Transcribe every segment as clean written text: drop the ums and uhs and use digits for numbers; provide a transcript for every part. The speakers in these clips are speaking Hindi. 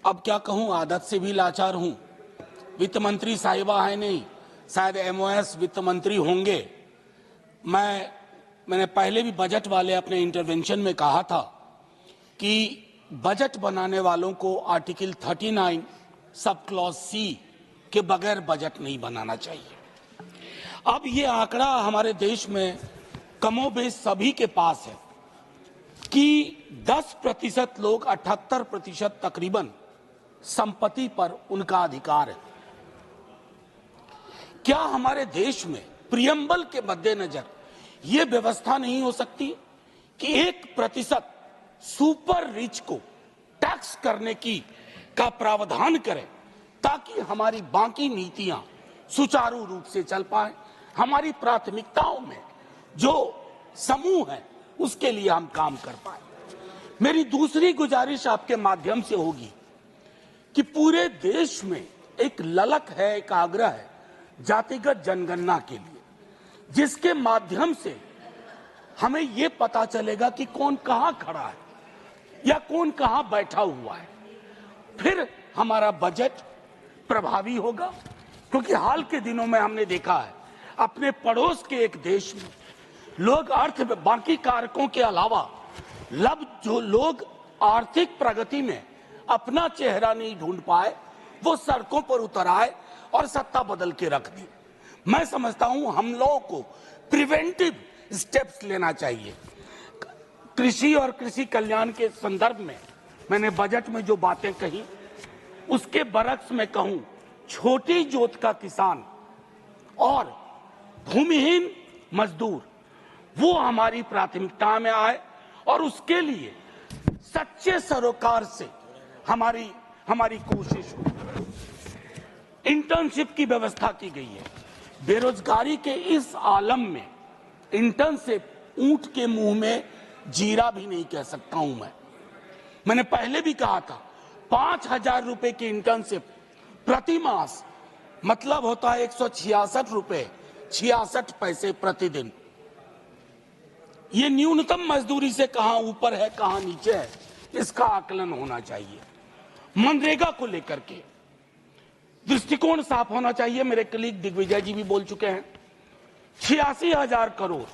अब क्या कहूं, आदत से भी लाचार हूं। वित्त मंत्री साहिबा है नहीं, शायद एमओएस वित्त मंत्री होंगे। मैंने पहले भी बजट वाले अपने इंटरवेंशन में कहा था कि बजट बनाने वालों को आर्टिकल 39 सब क्लॉज सी के बगैर बजट नहीं बनाना चाहिए। अब ये आंकड़ा हमारे देश में कमोबेश सभी के पास है कि 10% लोग 78% तकरीबन संपत्ति पर उनका अधिकार है। क्या हमारे देश में प्रियम्बल के मद्देनजर यह व्यवस्था नहीं हो सकती कि 1% सुपर रिच को टैक्स करने का प्रावधान करें ताकि हमारी बाकी नीतियां सुचारू रूप से चल पाए, हमारी प्राथमिकताओं में जो समूह है उसके लिए हम काम कर पाए। मेरी दूसरी गुजारिश आपके माध्यम से होगी कि पूरे देश में एक ललक है, एक आग्रह है जातिगत जनगणना के लिए, जिसके माध्यम से हमें यह पता चलेगा कि कौन कहां खड़ा है या कौन कहां बैठा हुआ है। फिर हमारा बजट प्रभावी होगा, क्योंकि हाल के दिनों में हमने देखा है अपने पड़ोस के एक देश में लोग बाकी कारकों के अलावा जो लोग आर्थिक प्रगति में अपना चेहरा नहीं ढूंढ पाए, वो सड़कों पर उतर आए और सत्ता बदल के रख दी। मैं समझता हूं हम लोगों को प्रिवेंटिव स्टेप्स लेना चाहिए। कृषि और कृषि कल्याण के संदर्भ में मैंने बजट में जो बातें कही उसके बरक्स में कहूं, छोटी जोत का किसान और भूमिहीन मजदूर वो हमारी प्राथमिकता में आए और उसके लिए सच्चे सरोकार से हमारी कोशिश हो। इंटर्नशिप की व्यवस्था की गई है। बेरोजगारी के इस आलम में इंटर्नशिप ऊंट के मुंह में जीरा भी नहीं कह सकता हूं मैंने पहले भी कहा था 5,000 रुपए की इंटर्नशिप प्रति मास मतलब होता है 166 रुपए 66 पैसे प्रतिदिन। ये न्यूनतम मजदूरी से कहां ऊपर है कहां नीचे है, इसका आकलन होना चाहिए। मनरेगा को लेकर के दृष्टिकोण साफ होना चाहिए। मेरे कलीग दिग्विजय जी भी बोल चुके हैं 86,000 करोड़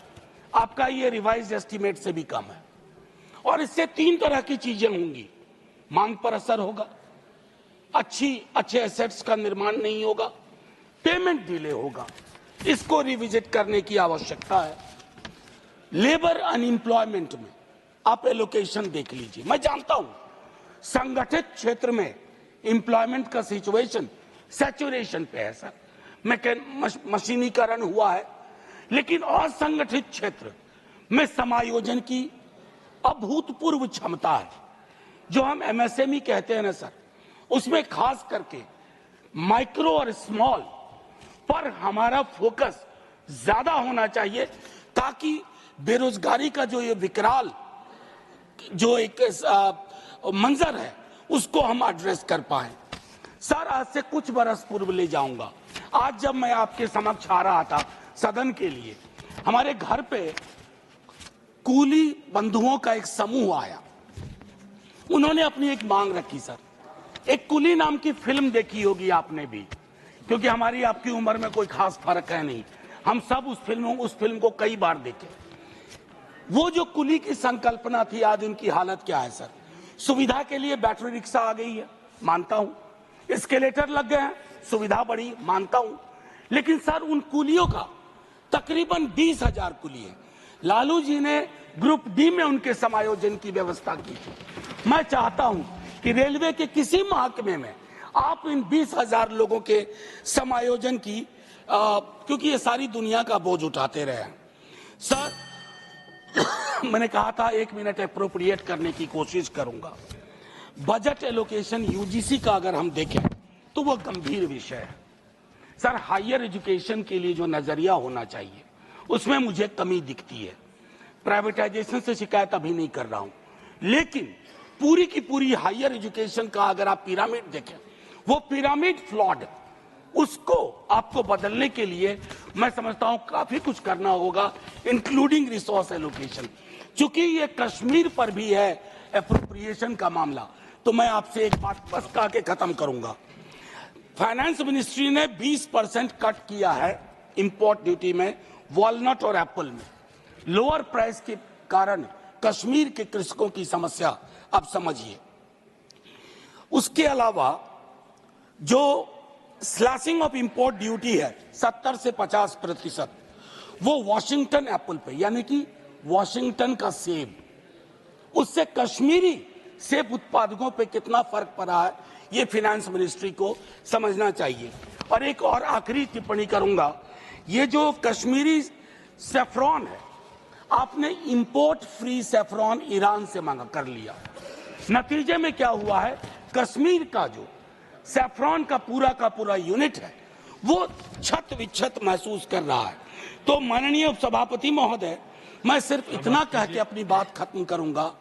आपका ये रिवाइज्ड एस्टीमेट से भी कम है, और इससे 3 तरह की चीजें होंगी। मांग पर असर होगा, अच्छे एसेट्स का निर्माण नहीं होगा, पेमेंट डिले होगा। इसको रिविजिट करने की आवश्यकता है। लेबर अनएम्प्लॉयमेंट में आप एलोकेशन देख लीजिए। मैं जानता हूं संगठित क्षेत्र में एम्प्लॉयमेंट का सिचुएशन सैचुरेशन पे है सर, मशीनीकरण हुआ है, लेकिन असंगठित क्षेत्र में समायोजन की अभूतपूर्व क्षमता है। जो हम एमएसएमई कहते हैं ना सर, उसमें खास करके माइक्रो और स्मॉल पर हमारा फोकस ज्यादा होना चाहिए, ताकि बेरोजगारी का जो ये विकराल जो एक मंजर है उसको हम एड्रेस कर पाए। सर, आज से कुछ बरस पूर्व ले जाऊंगा। आज जब मैं आपके समक्ष आ रहा था सदन के लिए, हमारे घर पे कूली बंधुओं का एक समूह आया। उन्होंने अपनी एक मांग रखी सर। एक कुली नाम की फिल्म देखी होगी आपने भी, क्योंकि हमारी आपकी उम्र में कोई खास फर्क है नहीं, हम सब उस फिल्म को कई बार देखे। वो जो कुली की संकल्पना थी, आज उनकी हालत क्या है सर। सुविधा के लिए बैटरी रिक्शा आ गई है, मानता हूं, एस्केलेटर लग गए हैं, सुविधा बढ़ी, मानता हूं, लेकिन सर उन कुलियों का तकरीबन 20,000 कुली है। लालू जी ने ग्रुप डी में उनके समायोजन की व्यवस्था की। मैं चाहता हूं कि रेलवे के किसी महकमे में आप इन 20,000 लोगों के समायोजन की क्योंकि ये सारी दुनिया का बोझ उठाते रहे हैं सर। मैंने कहा था 1 मिनट एप्रोप्रिएट करने की कोशिश करूंगा। बजट एलोकेशन यूजीसी का अगर हम देखें तो वह गंभीर विषय है सर। हायर एजुकेशन के लिए जो नजरिया होना चाहिए उसमें मुझे कमी दिखती है। प्राइवेटाइजेशन से शिकायत अभी नहीं कर रहा हूं, लेकिन पूरी की पूरी हायर एजुकेशन का अगर आप पिरामिड देखें, वो पिरामिड फ्लॉड, उसको आपको बदलने के लिए मैं समझता हूं काफी कुछ करना होगा, इंक्लूडिंग रिसोर्स एलोकेशन। चूंकि ये कश्मीर पर भी है एप्रोप्रिएशन का मामला, तो तो मैं आपसे एक बात बस कह के खत्म करूंगा। फाइनेंस मिनिस्ट्री ने 20% कट किया है इंपोर्ट ड्यूटी में वॉलनट और एप्पल में। लोअर प्राइस के कारण कश्मीर के कृषकों की समस्या अब समझिए। उसके अलावा जो स्लैशिंग ऑफ इंपोर्ट ड्यूटी है 70 से 50%, वो वॉशिंगटन एप्पल पे, यानी कि वॉशिंगटन का सेब, उससे कश्मीरी सेब उत्पादकों पे कितना फर्क पड़ा है ये फाइनेंस मिनिस्ट्री को समझना चाहिए। और एक और आखिरी टिप्पणी करूंगा, ये जो कश्मीरी सेफ्रॉन है, आपने इंपोर्ट फ्री सेफ्रॉन ईरान से मांगा कर लिया। नतीजे में क्या हुआ है, कश्मीर का जो सेफ्रॉन का पूरा यूनिट है वो छत विच्छत महसूस कर रहा है। तो माननीय सभापति महोदय, मैं सिर्फ इतना कह के अपनी बात खत्म करूंगा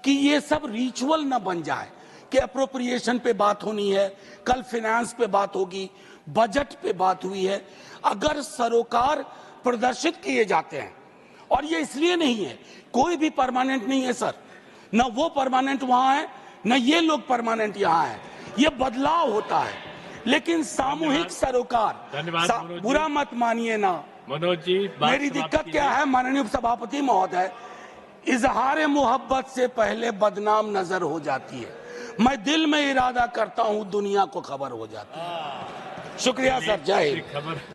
कि ये सब रिचुअल न बन जाए कि अप्रोप्रिएशन पे बात होनी है, कल फाइनेंस पे बात होगी, बजट पे बात हुई है। अगर सरोकार प्रदर्शित किए जाते हैं, और ये इसलिए नहीं है, कोई भी परमानेंट नहीं है सर, न वो परमानेंट वहां है न ये लोग परमानेंट यहाँ है, ये बदलाव होता है। लेकिन सामूहिक सरोकार, बुरा मत मानिए ना मनोज जी, मेरी दिक्कत क्या है माननीय सभापति महोदय, इजहार मोहब्बत से पहले बदनाम नजर हो जाती है। मैं दिल में इरादा करता हूं, दुनिया को खबर हो जाती है। शुक्रिया सर, जय हिंद।